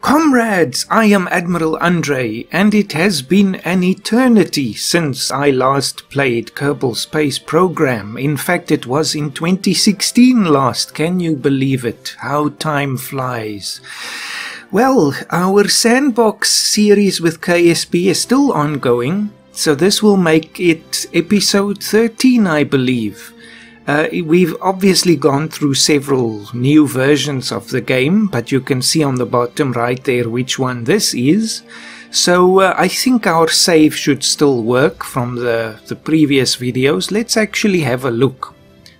Comrades, I am Admiral Andre, and it has been an eternity since I last played Kerbal Space Program. In fact, it was in 2016 last. Can you believe it? How time flies. Well, our Sandbox series with KSP is still ongoing, so this will make it episode 13, I believe. We've obviously gone through several new versions of the game, but you can see on the bottom right there which one this is. So I think our save should still work from the previous videos. Let's actually have a look.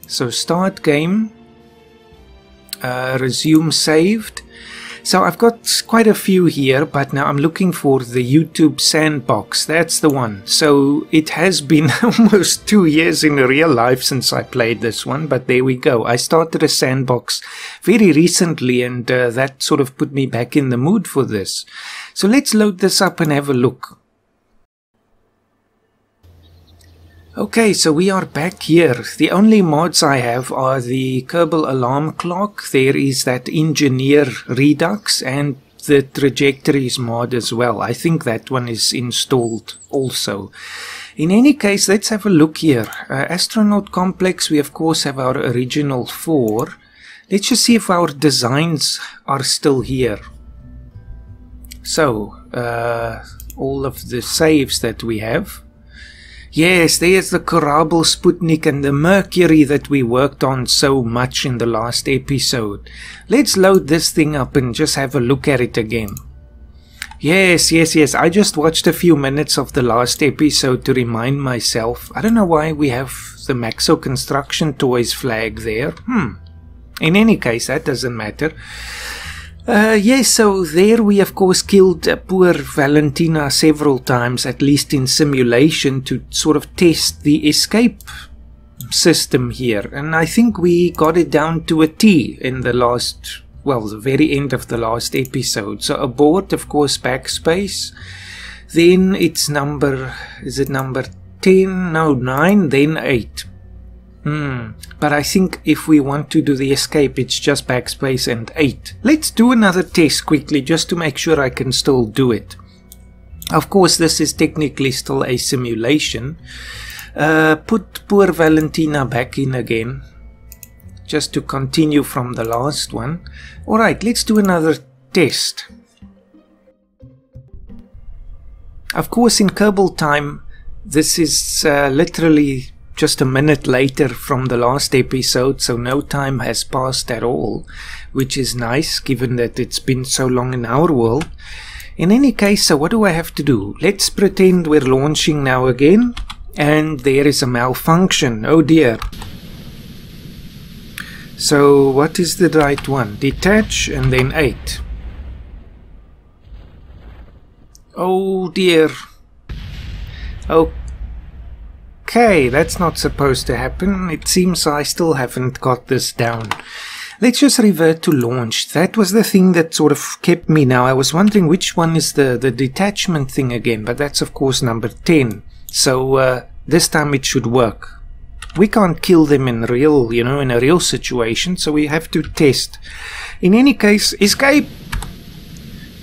So start game, resume saved. So I've got quite a few here, but now I'm looking for the YouTube Sandbox. That's the one. So it has been almost 2 years in real life since I played this one, but there we go. I started a Sandbox very recently, and that sort of put me back in the mood for this. So let's load this up and have a look. Okay, so we are back here. The only mods I have are the Kerbal alarm clock. There is that engineer redux and the trajectories mod as well. I think that one is installed also. In any case, let's have a look here. Astronaut complex, we of course have our original 4. Let's just see if our designs are still here. So, all of the saves that we have. Yes, there's the Kerbal Sputnik and the Mercury that we worked on so much in the last episode. Let's load this thing up and just have a look at it again. Yes. I just watched a few minutes of the last episode to remind myself. I don't know why we have the Maxo Construction Toys flag there. In any case, that doesn't matter. Yes, so there we of course killed poor Valentina several times, at least in simulation, to sort of test the escape system here. And I think we got it down to a T in the last, well, the very end of the last episode. So abort, of course, backspace. Then it's number, is it number 10? No, 9, then 8. But I think if we want to do the escape, it's just backspace and 8. Let's do another test quickly, just to make sure I can still do it. Of course, this is technically still a simulation. Put poor Valentina back in again, just to continue from the last one. Alright, let's do another test. Of course, in Kerbal time, this is literally just a minute later from the last episode, so no time has passed at all, which is nice given that it's been so long in our world. In any case, so what do I have to do? Let's pretend we're launching now again, and there is a malfunction. Oh dear. So what is the right one? Detach and then 8. Oh dear. Okay, that's not supposed to happen. It seems I still haven't got this down. Let's just revert to launch. That was the thing that sort of kept me now. I was wondering which one is the detachment thing again, but that's of course number 10. So this time it should work. We can't kill them in real, in a real situation, so we have to test. In any case, escape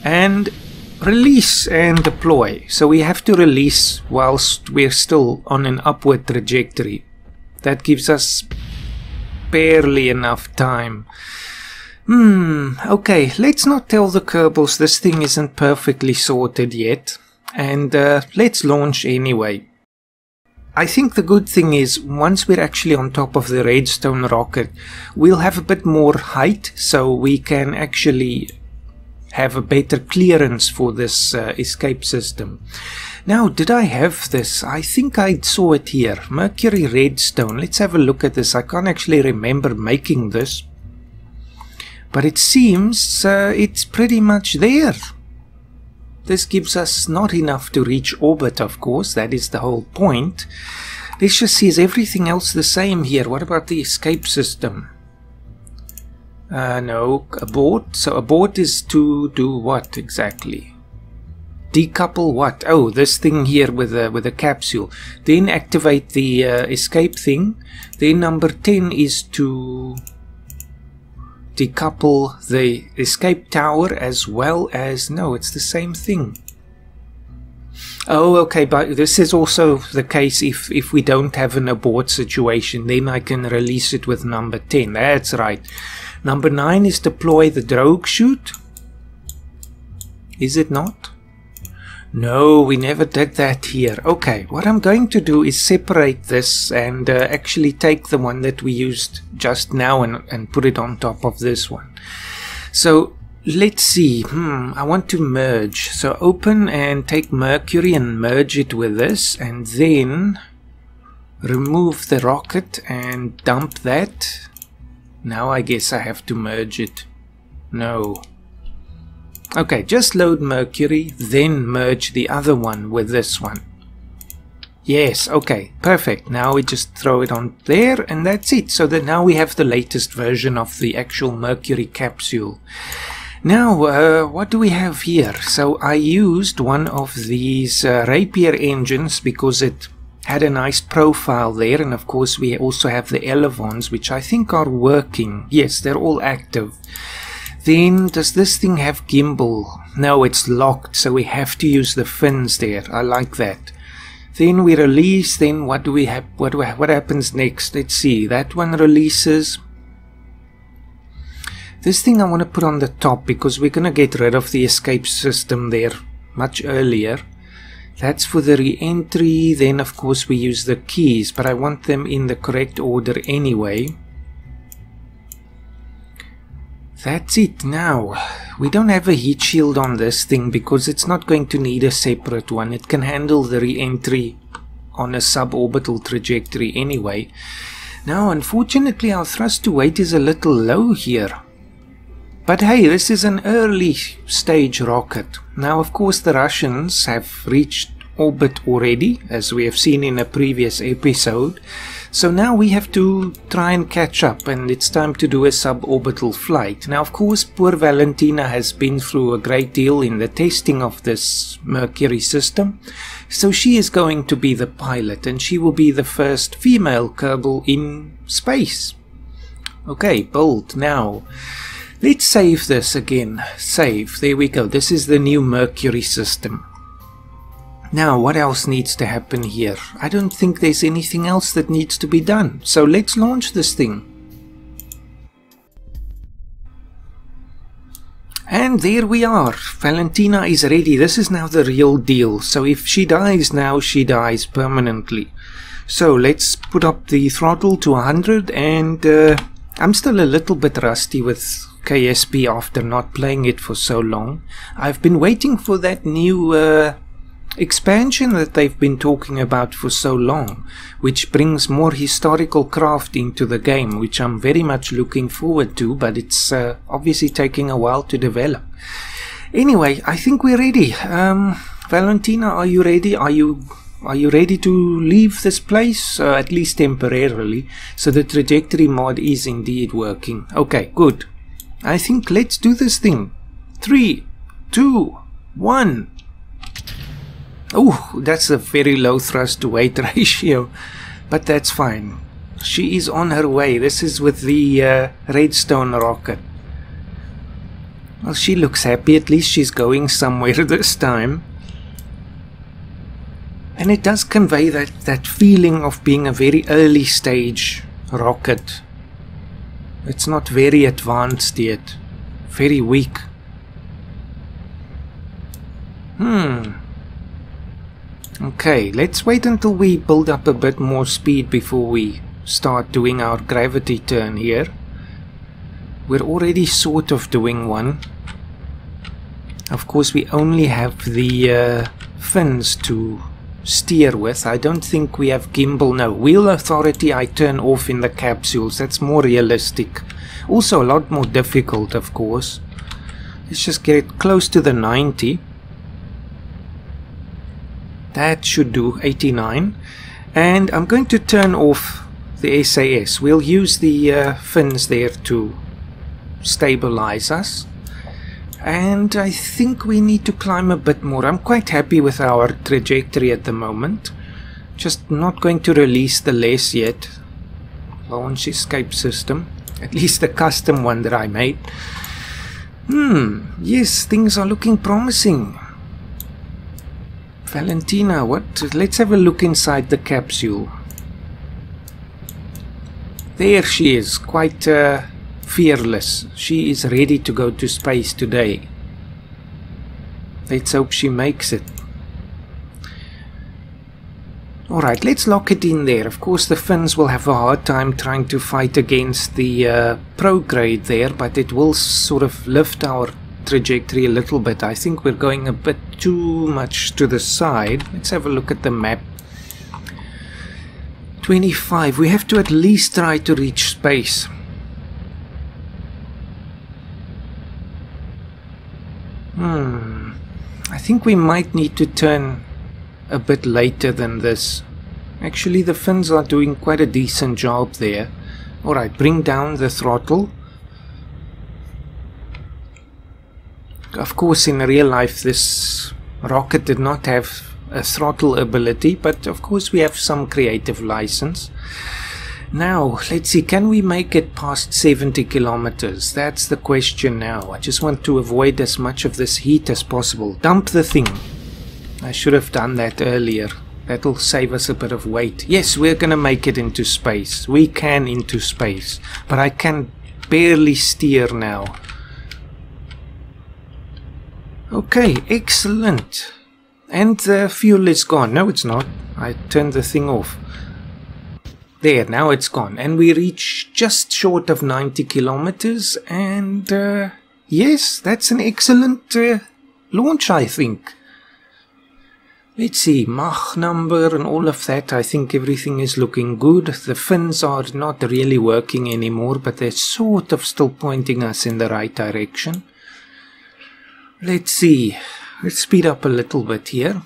and release and deploy. So we have to release whilst we're still on an upward trajectory. That gives us barely enough time. Okay, let's not tell the Kerbals this thing isn't perfectly sorted yet. And let's launch anyway. I think the good thing is, once we're actually on top of the Redstone rocket, we'll have a bit more height, so we can actually have a better clearance for this escape system. Now, did I have this? I think I saw it here. Mercury-Redstone. Let's have a look at this. I can't actually remember making this, but it seems it's pretty much there. This gives us not enough to reach orbit, of course. That is the whole point. Let's just see, is everything else the same here? What about the escape system? No, abort. So abort is to do what exactly? Decouple what? Oh, this thing here with a capsule. Then activate the escape thing. Then number 10 is to decouple the escape tower as well as... No, it's the same thing. Oh, okay, but this is also the case if we don't have an abort situation, then I can release it with number 10. That's right. Number 9 is deploy the drogue chute. Is it not? No, we never did that here. Okay, what I'm going to do is separate this and actually take the one that we used just now and put it on top of this one. So let's see. I want to merge. So open and take Mercury and merge it with this, and then remove the rocket and dump that. Now I guess I have to merge it. No. Okay, just load Mercury, then merge the other one with this one. Yes, okay, perfect. Now we just throw it on there and that's it. So that now we have the latest version of the actual Mercury capsule. Now, what do we have here? So I used one of these Rapier engines because it had a nice profile there, and of course we also have the elevons, which I think are working. Yes, they're all active. Then, does this thing have gimbal? No, it's locked, so we have to use the fins there. I like that. Then we release, then what do we have? What happens next? Let's see, that one releases. This thing I want to put on the top because we're going to get rid of the escape system there much earlier. That's for the re-entry. Then of course we use the keys, but I want them in the correct order anyway. That's it. Now, we don't have a heat shield on this thing because it's not going to need a separate one. It can handle the re-entry on a suborbital trajectory anyway. Now, unfortunately, our thrust to weight is a little low here. But hey, this is an early stage rocket. Now, of course, the Russians have reached orbit already, as we have seen in a previous episode. So now we have to try and catch up, and it's time to do a suborbital flight. Now, of course, poor Valentina has been through a great deal in the testing of this Mercury system. So she is going to be the pilot, and she will be the first female Kerbal in space. Okay, build now. Let's save this again. Save. There we go. This is the new Mercury system. Now, what else needs to happen here? I don't think there's anything else that needs to be done. So let's launch this thing. And there we are. Valentina is ready. This is now the real deal. So if she dies now, she dies permanently. So let's put up the throttle to 100, and I'm still a little bit rusty with KSP after not playing it for so long. I've been waiting for that new expansion that they've been talking about for so long, which brings more historical craft into the game, which I'm very much looking forward to, but it's obviously taking a while to develop. Anyway, I think we're ready. Valentina, are you ready? Are you ready to leave this place? At least temporarily. So the trajectory mod is indeed working. Okay, good. I think let's do this thing. 3, 2, 1. Oh, that's a very low thrust to weight ratio, but that's fine. She is on her way. This is with the Redstone rocket. Well, she looks happy. At least she's going somewhere this time. And it does convey that feeling of being a very early stage rocket. It's not very advanced yet. Very weak. Okay, let's wait until we build up a bit more speed before we start doing our gravity turn here. We're already sort of doing one. Of course, we only have the fins to steer with. I don't think we have gimbal. No, wheel authority I turn off in the capsules. That's more realistic. Also a lot more difficult, of course. Let's just get it close to the 90. That should do. 89. And I'm going to turn off the SAS. We'll use the fins there to stabilize us. And I think we need to climb a bit more. I'm quite happy with our trajectory at the moment. Just not going to release the less yet. Launch escape system. At least the custom one that I made. Yes, things are looking promising. Valentina, what? Let's have a look inside the capsule. There she is, quite fearless. She is ready to go to space today. Let's hope she makes it. Alright, let's lock it in there. Of course the Finns will have a hard time trying to fight against the pro grade there, but it will sort of lift our trajectory a little bit. I think we're going a bit too much to the side. Let's have a look at the map. 25. We have to at least try to reach space. I think we might need to turn a bit later than this. Actually, the Finns are doing quite a decent job there. Alright, bring down the throttle. Of course, in real life, this rocket did not have a throttle ability, but of course we have some creative license. Now, let's see, can we make it past 70 kilometers? That's the question now. I just want to avoid as much of this heat as possible. Dump the thing. I should have done that earlier. That'll save us a bit of weight. Yes, we're gonna make it into space. We can into space. But I can barely steer now. Okay, excellent. And the fuel is gone. No, it's not. I turned the thing off. There, now it's gone. And we reach just short of 90 kilometers. And yes, that's an excellent launch, I think. Let's see, Mach number and all of that. I think everything is looking good. The fins are not really working anymore, but they're sort of still pointing us in the right direction. Let's see. Let's speed up a little bit here.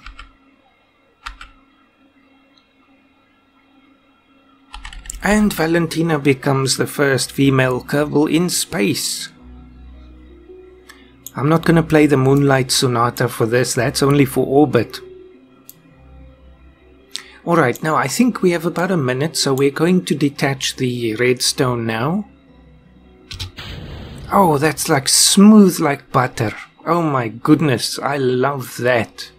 And Valentina becomes the first female Kerbal in space. I'm not going to play the Moonlight Sonata for this. That's only for orbit. Alright, now I think we have about a minute, so we're going to detach the redstone now. Oh, that's like smooth like butter. Oh my goodness, I love that.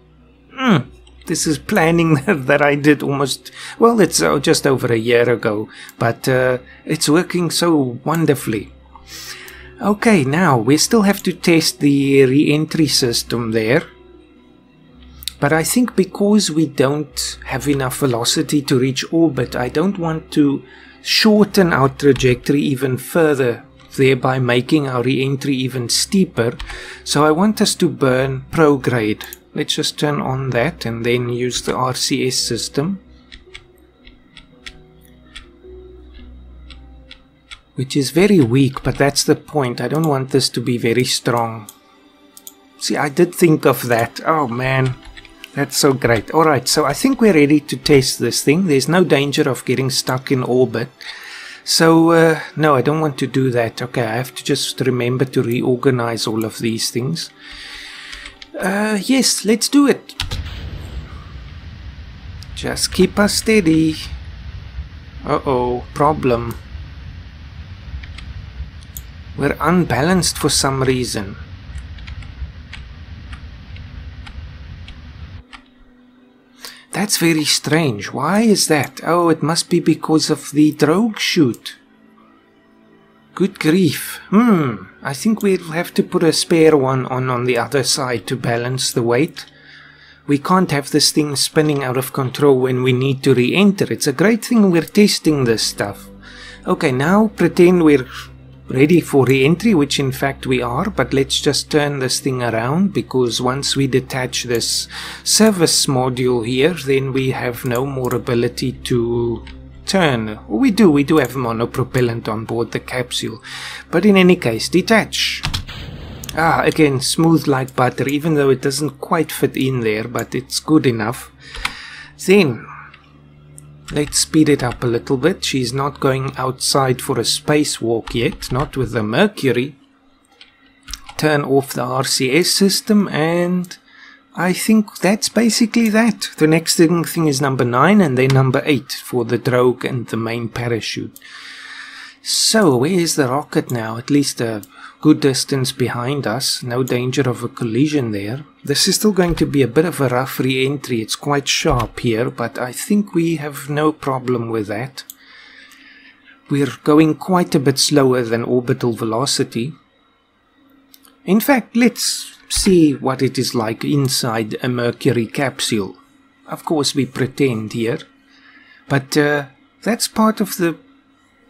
This is planning that I did almost, well, it's just over a year ago, but it's working so wonderfully. Okay, now we still have to test the re-entry system there. But I think because we don't have enough velocity to reach orbit, I don't want to shorten our trajectory even further, thereby making our re-entry even steeper. So I want us to burn prograde. Let's just turn on that and then use the RCS system, which is very weak, but that's the point. I don't want this to be very strong. See, I did think of that. Oh man. That's so great. Alright, so I think we're ready to test this thing. There's no danger of getting stuck in orbit. So, no, I don't want to do that. Okay, I have to just remember to reorganize all of these things. Yes, let's do it. Just keep us steady. Uh-oh, problem. We're unbalanced for some reason. That's very strange. Why is that? Oh, it must be because of the drogue chute. Good grief. I think we'll have to put a spare one on the other side to balance the weight. We can't have this thing spinning out of control when we need to re-enter. It's a great thing we're testing this stuff. Okay, now pretend we're ready for re-entry, which in fact we are, but let's just turn this thing around, because once we detach this service module here, then we have no more ability to turn. We do have monopropellant on board the capsule, but in any case, detach. Again, smooth like butter, even though it doesn't quite fit in there, but it's good enough. Then let's speed it up a little bit. She's not going outside for a spacewalk yet, not with the Mercury. Turn off the RCS system, and I think that's basically that. The next thing is number 9 and then number 8 for the drogue and the main parachute. So, where is the rocket now? At least a good distance behind us. No danger of a collision there. This is still going to be a bit of a rough re-entry. It's quite sharp here, but I think we have no problem with that. We're going quite a bit slower than orbital velocity. In fact, let's see what it is like inside a Mercury capsule. Of course, we pretend here. But that's part of the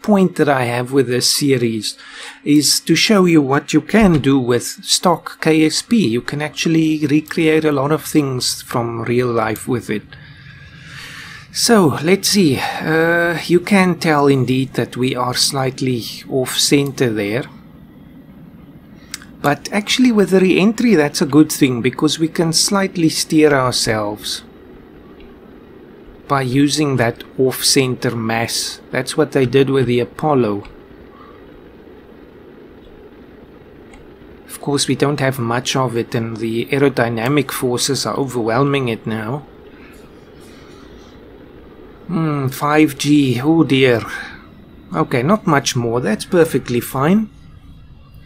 point that I have with this series, is to show you what you can do with stock KSP. You can actually recreate a lot of things from real life with it. So, let's see. You can tell indeed that we are slightly off-center there. But actually with the re-entry, that's a good thing, because we can slightly steer ourselves by using that off-center mass. That's what they did with the Apollo. Of course, we don't have much of it, and the aerodynamic forces are overwhelming it now. 5G, oh dear. Okay, not much more, that's perfectly fine.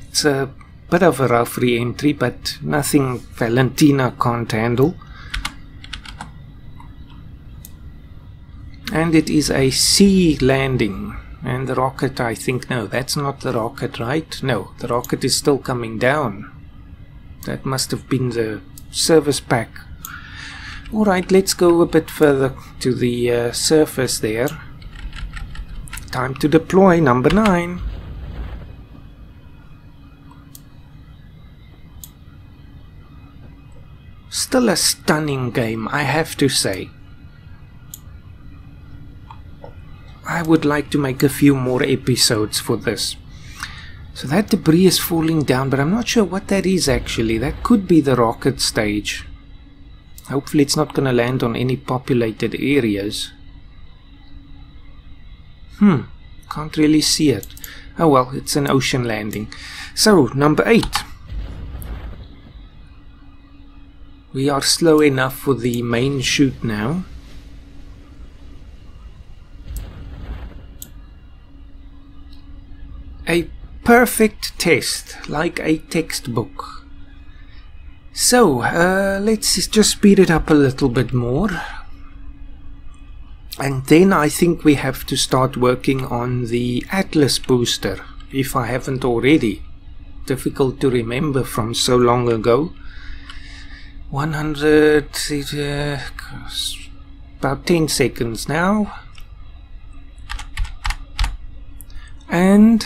It's a bit of a rough re-entry, but nothing Valentina can't handle. And it is a sea landing. And the rocket, I think, no, that's not the rocket, right? No, the rocket is still coming down. That must have been the service pack. Alright, let's go a bit further to the surface there. Time to deploy number 9. Still a stunning game, I have to say. I would like to make a few more episodes for this. So that debris is falling down, but I'm not sure what that is actually. That could be the rocket stage. Hopefully it's not going to land on any populated areas. Can't really see it. Oh well, it's an ocean landing. So, number 8. We are slow enough for the main chute now. A perfect test, like a textbook. So, let's just speed it up a little bit more. And then I think we have to start working on the Atlas booster, if I haven't already. Difficult to remember from so long ago. 100, about 10 seconds now. And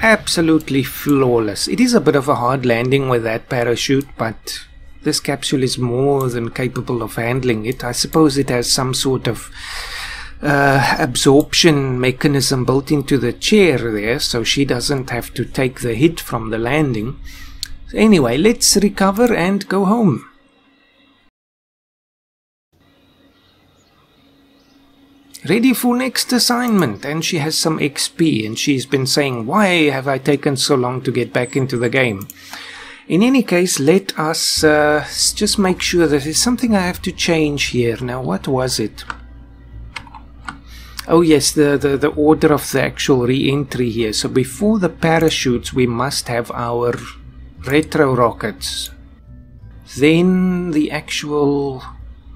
absolutely flawless. It is a bit of a hard landing with that parachute, but this capsule is more than capable of handling it. I suppose it has some sort of absorption mechanism built into the chair there, so she doesn't have to take the hit from the landing. So anyway, let's recover and go home. Ready for next assignment, and she has some XP, and she's been saying, why have I taken so long to get back into the game? In any case, let us just make sure that there's something I have to change here. Now, what was it? Oh yes, the order of the actual re-entry here. So before the parachutes, we must have our retro rockets. Then the actual...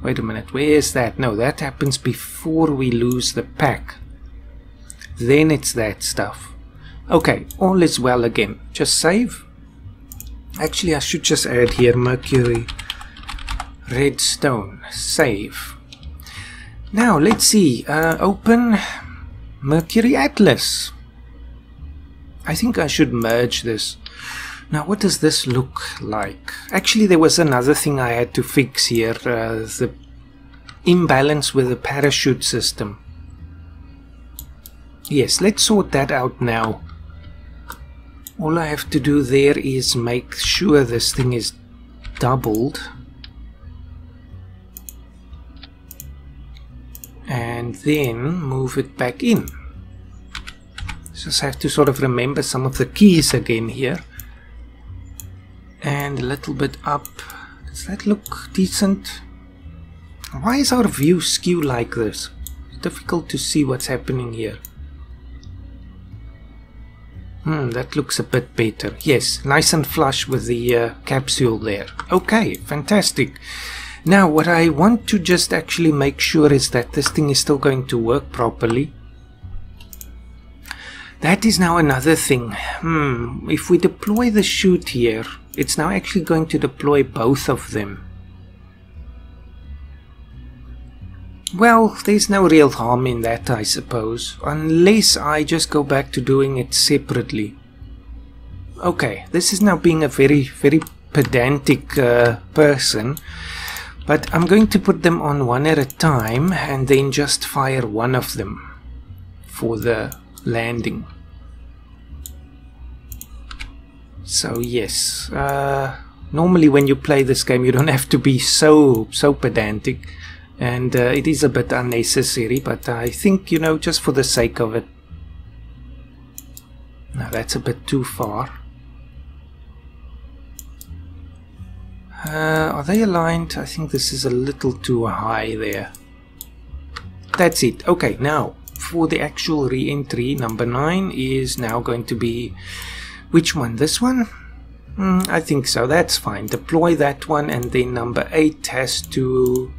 Wait a minute, where is that? No, that happens before we lose the pack. Then it's that stuff. Okay, all is well again. Just save. Actually, I should just add here Mercury-Redstone. Save. Now, let's see. Open Mercury-Atlas. I think I should merge this. Now, what does this look like? Actually, there was another thing I had to fix here. The imbalance with the parachute system. Yes, let's sort that out now. All I have to do there is make sure this thing is doubled. And then move it back in. Just have to sort of remember some of the keys again here. And a little bit up. Does that look decent? Why is our view skewed like this? It's difficult to see what's happening here. That looks a bit better. Yes, nice and flush with the capsule there. Okay, fantastic. Now what I want to just actually make sure is that this thing is still going to work properly. That is now another thing. If we deploy the chute here, it's now actually going to deploy both of them. Well, there's no real harm in that, I suppose, unless I just go back to doing it separately. Okay, this is now being a very, very pedantic person, but I'm going to put them on one at a time and then just fire one of them for the landing. So yes, normally when you play this game you don't have to be so pedantic. And it is a bit unnecessary, but I think, you know, just for the sake of it. Now that's a bit too far. Are they aligned? I think this is a little too high there. That's it. Okay, now for the actual re-entry, number 9 is now going to be... Which one? This one? I think so. That's fine. Deploy that one, and then number 8 has to...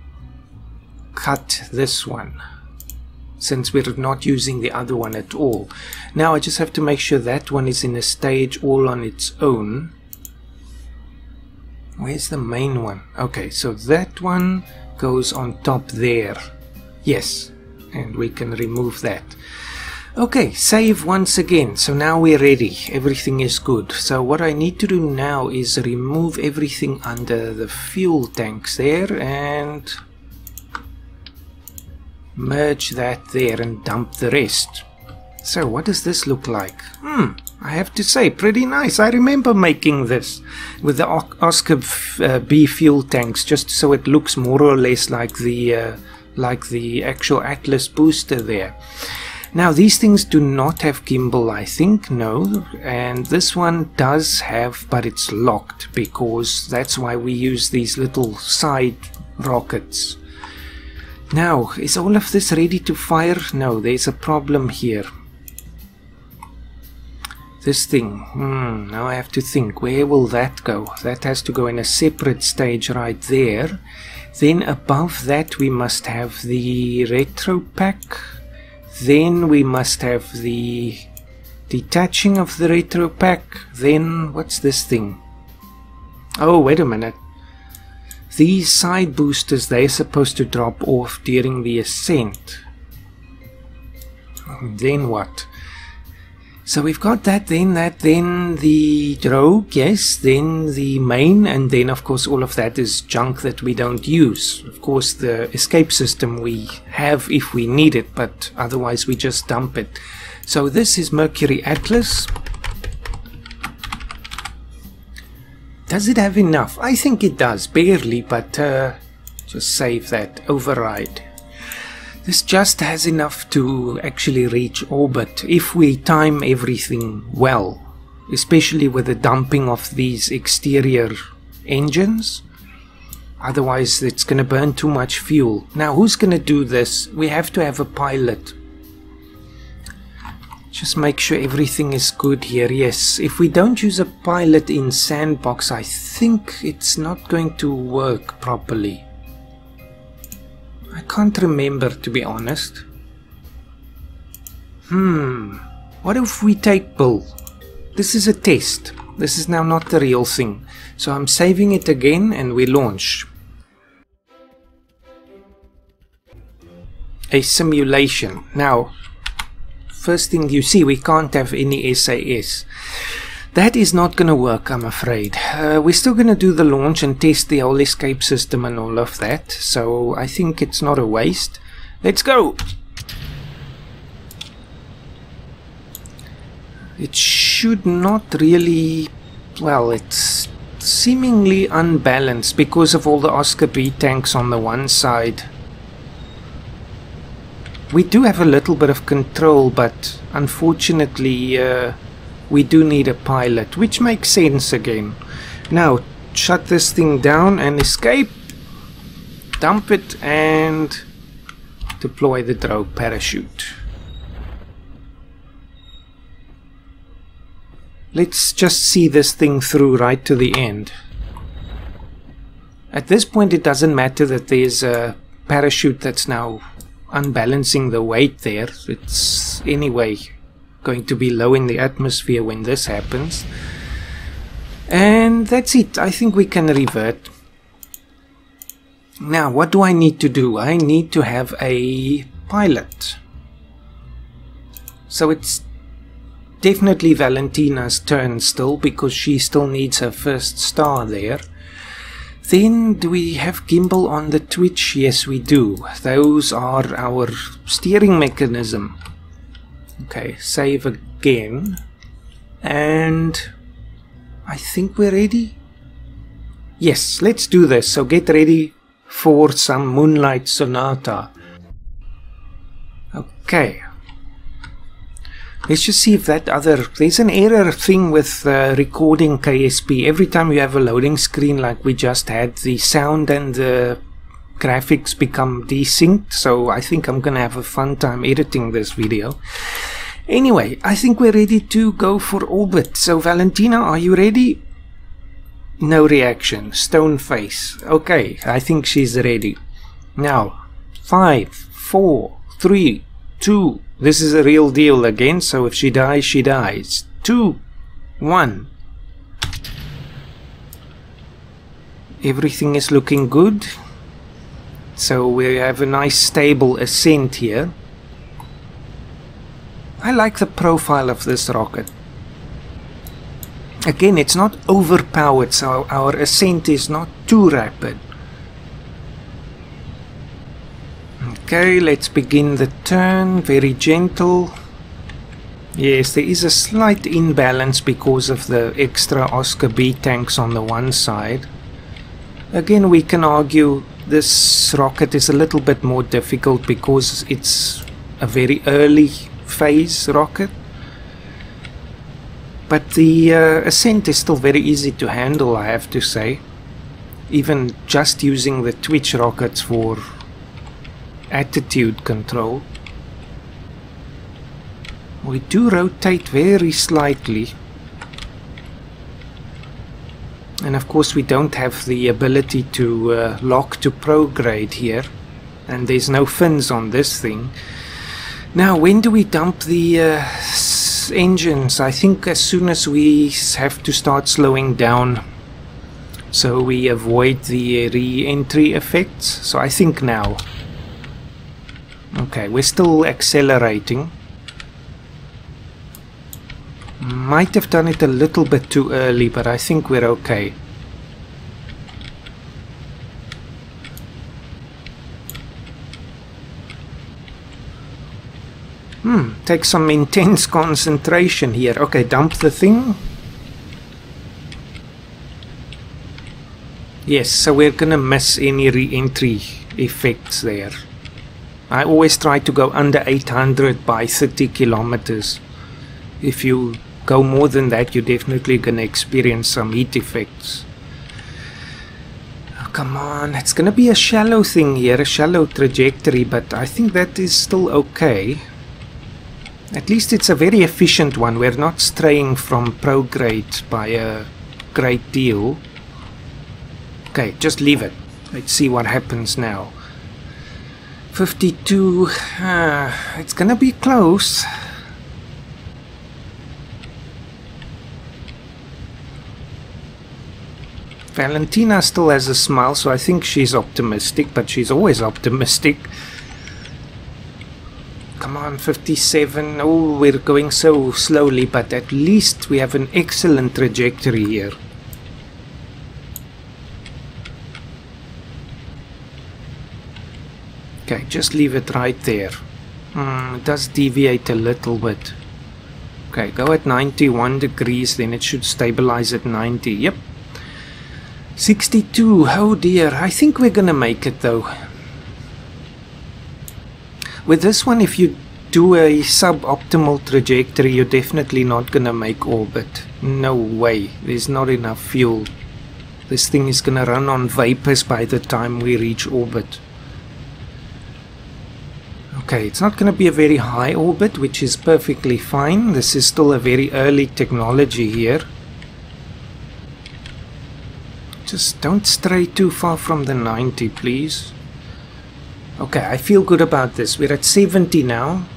cut this one, since we're not using the other one at all. Now I just have to make sure that one is in a stage all on its own. Where's the main one? Okay, so that one goes on top there. Yes, and we can remove that. Okay, save once again. So now we're ready. Everything is good. So what I need to do now is remove everything under the fuel tanks there and merge that there and dump the rest. So what does this look like? I have to say, pretty nice. I remember making this with the Oscar B fuel tanks, just so it looks more or less like the actual Atlas booster there. Now these things do not have gimbal, I think, no, and this one does have, but it's locked, because that's why we use these little side rockets. Now, is all of this ready to fire? No, there's a problem here. This thing, now I have to think, where will that go? That has to go in a separate stage right there. Then above that we must have the retro pack. Then we must have the detaching of the retro pack. Then, what's this thing? Oh, wait a minute. These side boosters, they're supposed to drop off during the ascent. Then what? So we've got that, then the rogue, yes, then the main, and then of course all of that is junk that we don't use. Of course the escape system we have if we need it, but otherwise we just dump it. So this is Mercury-Atlas. Does it have enough? I think it does, barely, but just save that, override. This just has enough to actually reach orbit if we time everything well, especially with the dumping of these exterior engines. Otherwise it's going to burn too much fuel. Now who's going to do this? We have to have a pilot. Just make sure everything is good here. Yes, if we don't use a pilot in Sandbox, I think it's not going to work properly. I can't remember, to be honest. What if we take Bill? This is a test. This is now not the real thing. So I'm saving it again and we launch. A simulation. Now, first thing you see, we can't have any SAS. That is not going to work, I'm afraid. We're still going to do the launch and test the whole escape system and all of that. So I think it's not a waste. Let's go! It should not really... Well, it's seemingly unbalanced because of all the Oscar B tanks on the one side. We do have a little bit of control, but unfortunately we do need a pilot, which makes sense again. Now, shut this thing down and escape. Dump it and deploy the drogue parachute. Let's just see this thing through right to the end. At this point it doesn't matter that there's a parachute that's now unbalancing the weight there. It's anyway going to be low in the atmosphere when this happens. And that's it. I think we can revert. Now what do I need to do? I need to have a pilot. So it's definitely Valentina's turn still, because she still needs her first star there. Then do we have gimbal on the Twitch? Yes, we do. Those are our steering mechanism. Okay, save again. And I think we're ready. Yes, let's do this. So get ready for some Moonlight Sonata. Okay. Let's just see if that there's an error thing with recording KSP. Every time you have a loading screen like we just had, the sound and the graphics become desynced. So I think I'm gonna have a fun time editing this video. Anyway, I think we're ready to go for orbit. So Valentina, are you ready? No reaction. Stone face. Okay, I think she's ready. Now, 5, 4, 3, 2. This is a real deal again, so if she dies, she dies. 2, 1. Everything is looking good. So we have a nice stable ascent here. I like the profile of this rocket. Again, it's not overpowered, so our ascent is not too rapid. Okay, let's begin the turn. Very gentle. Yes, there is a slight imbalance because of the extra Oscar B tanks on the one side. Again, we can argue this rocket is a little bit more difficult because it's a very early phase rocket. But the ascent is still very easy to handle, I have to say. Even just using the Twitch rockets for attitude control. We do rotate very slightly. And of course we don't have the ability to lock to prograde here. And there's no fins on this thing. Now when do we dump the engines? I think as soon as we have to start slowing down, so we avoid the re-entry effects. So I think now. Okay, we're still accelerating. Might have done it a little bit too early, but I think we're okay. Takes some intense concentration here. Okay, dump the thing. Yes, so we're gonna miss any re-entry effects there. I always try to go under 800 by 30 kilometers. If you go more than that, you're definitely gonna experience some heat effects. Oh, come on, it's gonna be a shallow thing here, a shallow trajectory, but I think that is still okay. At least it's a very efficient one. We're not straying from prograde by a great deal. Okay, just leave it. Let's see what happens now. 52. It's gonna be close. Valentina still has a smile, so I think she's optimistic, but she's always optimistic. Come on, 57. Oh, we're going so slowly, but at least we have an excellent trajectory here. Okay, just leave it right there. It does deviate a little bit. Okay, go at 91 degrees, then it should stabilize at 90. Yep. 62. Oh dear, I think we're gonna make it though. With this one, if you do a suboptimal trajectory, you're definitely not gonna make orbit. No way, there's not enough fuel. This thing is gonna run on vapors by the time we reach orbit. Okay, it's not going to be a very high orbit, which is perfectly fine. This is still a very early technology here. Just don't stray too far from the 90, please. Okay, I feel good about this. We're at 70 now.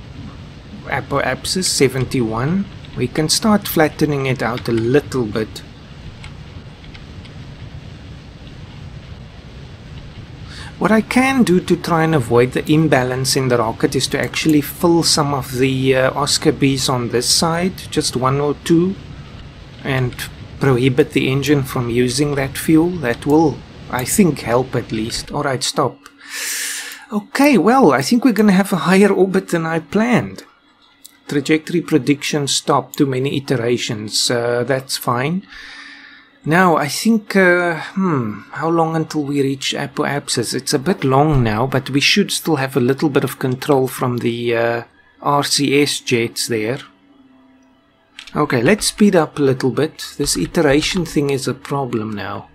Apoapsis 71. We can start flattening it out a little bit. What I can do to try and avoid the imbalance in the rocket is to actually fill some of the Oscar Bs on this side, just 1 or 2, and prohibit the engine from using that fuel. That will, I think, help at least. Alright, stop. Okay, well, I think we're going to have a higher orbit than I planned. Trajectory prediction stop, too many iterations. That's fine. Now, I think, how long until we reach Apoapsis? It's a bit long now, but we should still have a little bit of control from the RCS jets there. Okay, let's speed up a little bit. This iteration thing is a problem now.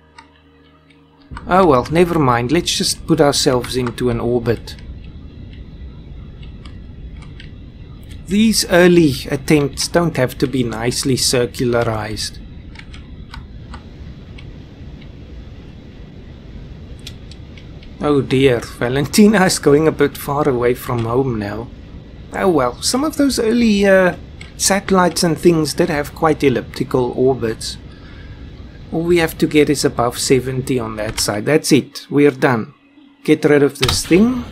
Oh well, never mind. Let's just put ourselves into an orbit. These early attempts don't have to be nicely circularized. Oh dear, Valentina is going a bit far away from home now. Oh well, some of those early satellites and things did have quite elliptical orbits. All we have to get is above 70 on that side. That's it, we're done. Get rid of this thing.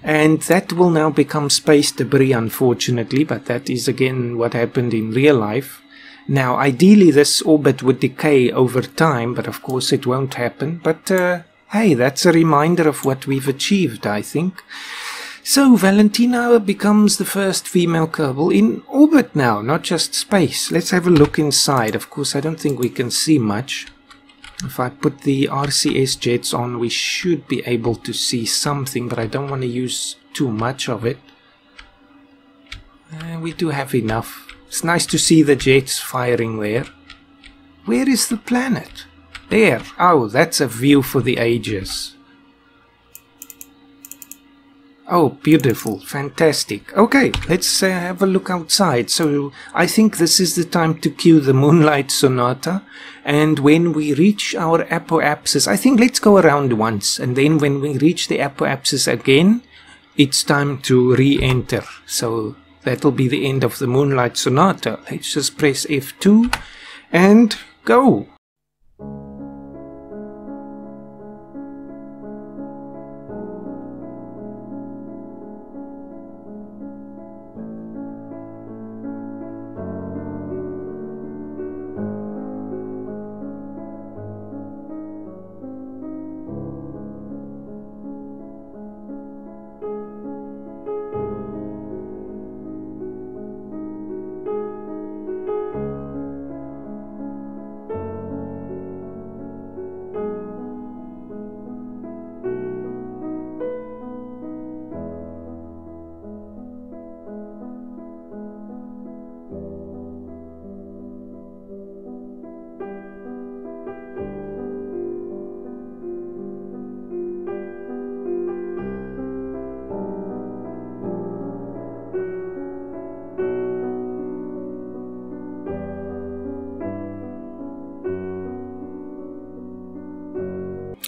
And that will now become space debris, unfortunately, but that is again what happened in real life. Now, ideally this orbit would decay over time, but of course it won't happen. But hey, that's a reminder of what we've achieved, I think. So, Valentina becomes the first female Kerbal in orbit now, not just space. Let's have a look inside. Of course, I don't think we can see much. If I put the RCS jets on, we should be able to see something, but I don't want to use too much of it. We do have enough. It's nice to see the jets firing there. Where is the planet? There. Oh, that's a view for the ages. Oh, beautiful. Fantastic. Okay, let's have a look outside. So, I think this is the time to cue the Moonlight Sonata. And when we reach our Apoapsis, I think let's go around once. And then when we reach the Apoapsis again, it's time to re-enter. So, that'll be the end of the Moonlight Sonata. Let's just press F2 and go.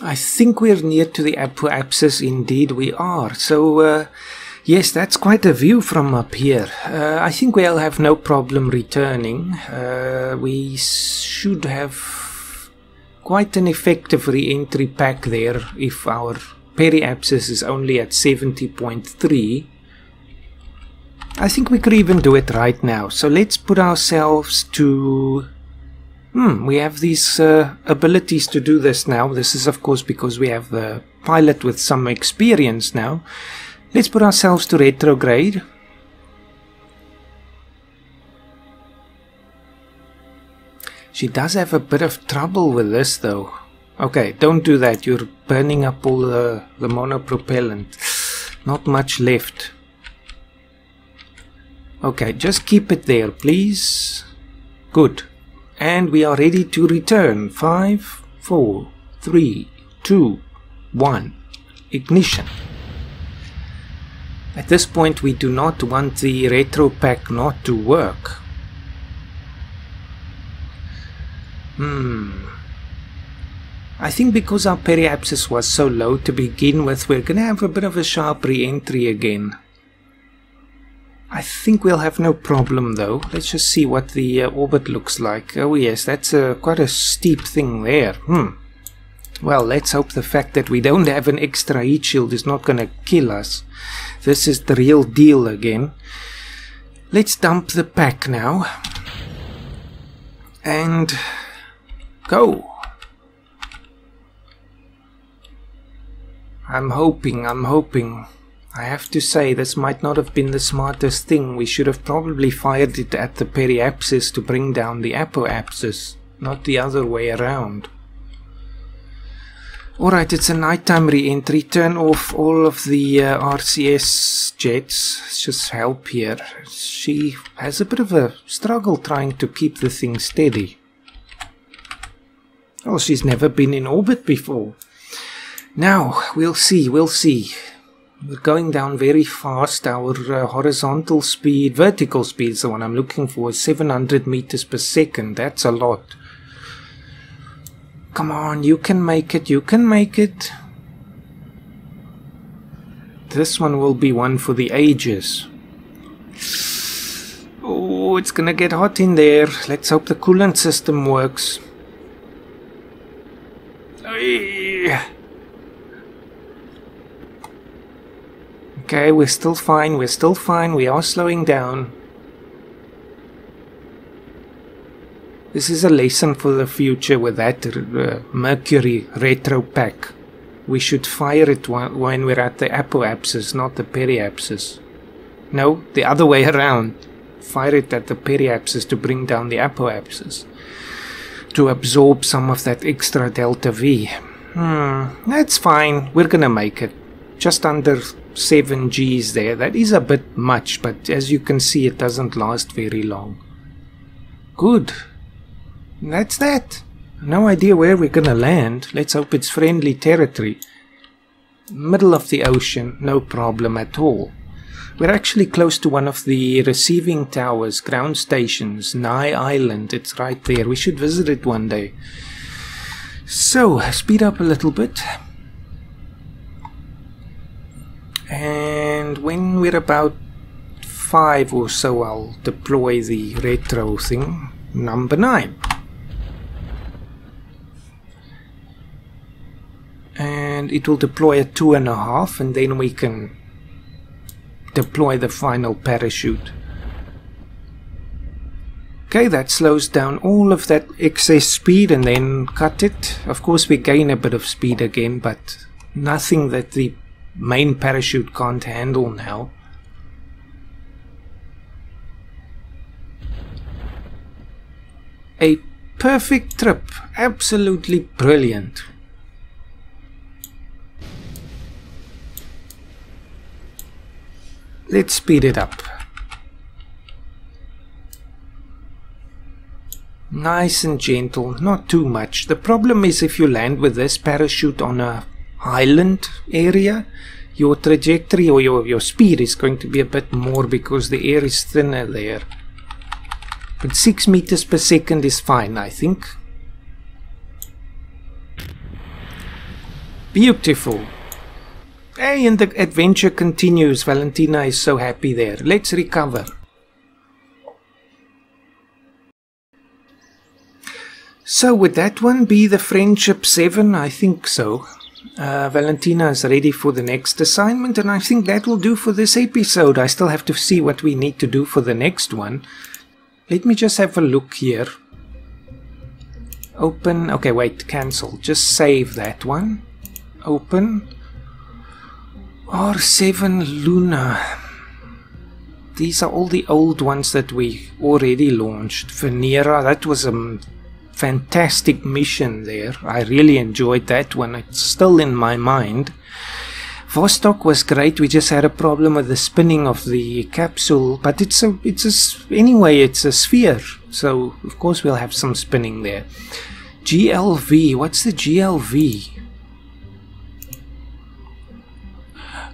I think we're near to the Apoapsis, indeed we are. So, yes, that's quite a view from up here. I think we'll have no problem returning. We should have quite an effective re-entry pack there if our periapsis is only at 70.3. I think we could even do it right now. So let's put ourselves to... we have these abilities to do this now. This is of course because we have the pilot with some experience now. Let's put ourselves to retrograde. She does have a bit of trouble with this though. Okay, don't do that. You're burning up all the monopropellant. Not much left. Okay, just keep it there, please. Good. And we are ready to return. 5, 4, 3, 2, 1. Ignition. At this point we do not want the retro pack not to work. I think because our Mercury-Atlas was so low to begin with, we're going to have a bit of a sharp re-entry again. I think we'll have no problem though. Let's just see what the orbit looks like. Oh yes, that's quite a steep thing there. Well, let's hope the fact that we don't have an extra heat shield is not going to kill us. This is the real deal again. Let's dump the pack now. And go. I'm hoping. I have to say, this might not have been the smartest thing. We should have probably fired it at the Mercury-Atlas to bring down the Apo-Atlas, not the other way around. Alright, it's a nighttime re-entry. Turn off all of the RCS jets. Let's just help here. She has a bit of a struggle trying to keep the thing steady. Oh, she's never been in orbit before. Now, we'll see. We're going down very fast. Our horizontal speed, vertical speed is the one I'm looking for, is 700 meters per second. That's a lot. Come on, you can make it, This one will be one for the ages. Oh, it's gonna get hot in there. Let's hope the coolant system works. Okay, we're still fine, we are slowing down. This is a lesson for the future with that Mercury retro pack. We should fire it when we're at the Apo-Atlas, not the Mercury-Atlas. No, the other way around. Fire it at the Mercury-Atlas to bring down the Apo-Atlas, to absorb some of that extra delta V. That's fine, we're gonna make it. Just under 7 Gs there. That is a bit much, but as you can see, it doesn't last very long. Good. That's that. No idea where we're gonna land. Let's hope it's friendly territory. Middle of the ocean, no problem at all. We're actually close to one of the receiving towers, ground stations, Nye Island. It's right there. We should visit it one day. So, speed up a little bit. And when we're about 5 or so, I'll deploy the retro thing, number 9. And it will deploy at 2.5, and then we can deploy the final parachute. Okay, that slows down all of that excess speed and then cut it. Of course we gain a bit of speed again, but nothing that the main parachute can't handle now. A perfect trip, absolutely brilliant. Let's speed it up. Nice and gentle, not too much. The problem is if you land with this parachute on a highland area, your trajectory or your speed is going to be a bit more because the air is thinner there. But 6 meters per second is fine, I think. Beautiful. Hey, and the adventure continues. Valentina is so happy there. Let's recover. So would that one be the Friendship 7? I think so. Valentina is ready for the next assignment, and I think that will do for this episode. I still have to see what we need to do for the next one. Let me just have a look here. Open. Okay, wait, cancel. Just save that one. Open. R7 Luna. These are all the old ones that we already launched. Venera, that was a fantastic mission there. I really enjoyed that one. It's still in my mind. Vostok was great. We just had a problem with the spinning of the capsule, but anyway, it's a sphere, so of course we'll have some spinning there. GLV. What's the GLV?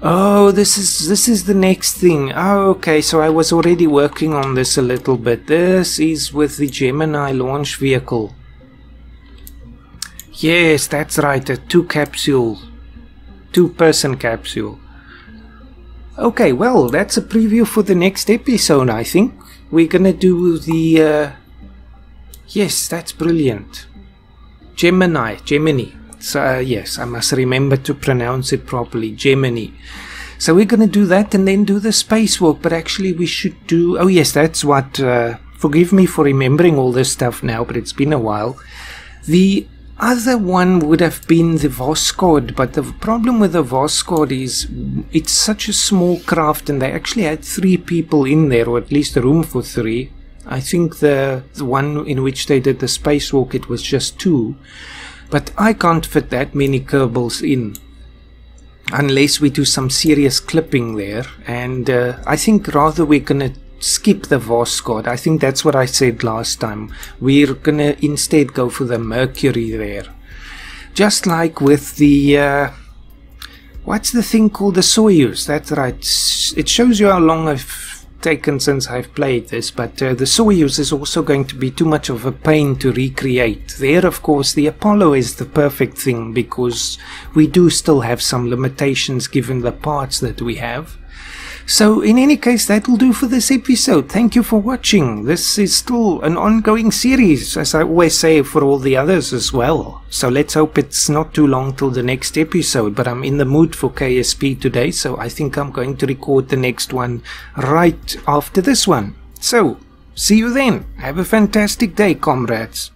Oh, this is the next thing. Oh, okay, so I was already working on this a little bit. This is with the Gemini launch vehicle. Yes, that's right, a two-person capsule. Okay, well, that's a preview for the next episode, I think. We're gonna do the... yes, that's brilliant. Gemini. So, yes, I must remember to pronounce it properly. Gemini. So we're gonna do that and then do the spacewalk, but actually we should do... oh yes, that's what... forgive me for remembering all this stuff now, but it's been a while. The other one would have been the Voskhod, but the problem with the Voskhod is it's such a small craft, and they actually had 3 people in there, or at least a room for 3. I think the one in which they did the spacewalk, it was just 2. But I can't fit that many Kerbals in, unless we do some serious clipping there. And I think rather we're gonna skip the Voskhod. I think that's what I said last time. We're gonna instead go for the Mercury there. Just like with the... what's the thing called? The Soyuz. That's right. It shows you how long I've taken since I've played this, but the Soyuz is also going to be too much of a pain to recreate. There, of course, the Apollo is the perfect thing, because we do still have some limitations given the parts that we have. So in any case, that will do for this episode. Thank you for watching. This is still an ongoing series, as I always say, for all the others as well. So let's hope it's not too long till the next episode. But I'm in the mood for KSP today, so I think I'm going to record the next one right after this one. So, see you then. Have a fantastic day, comrades.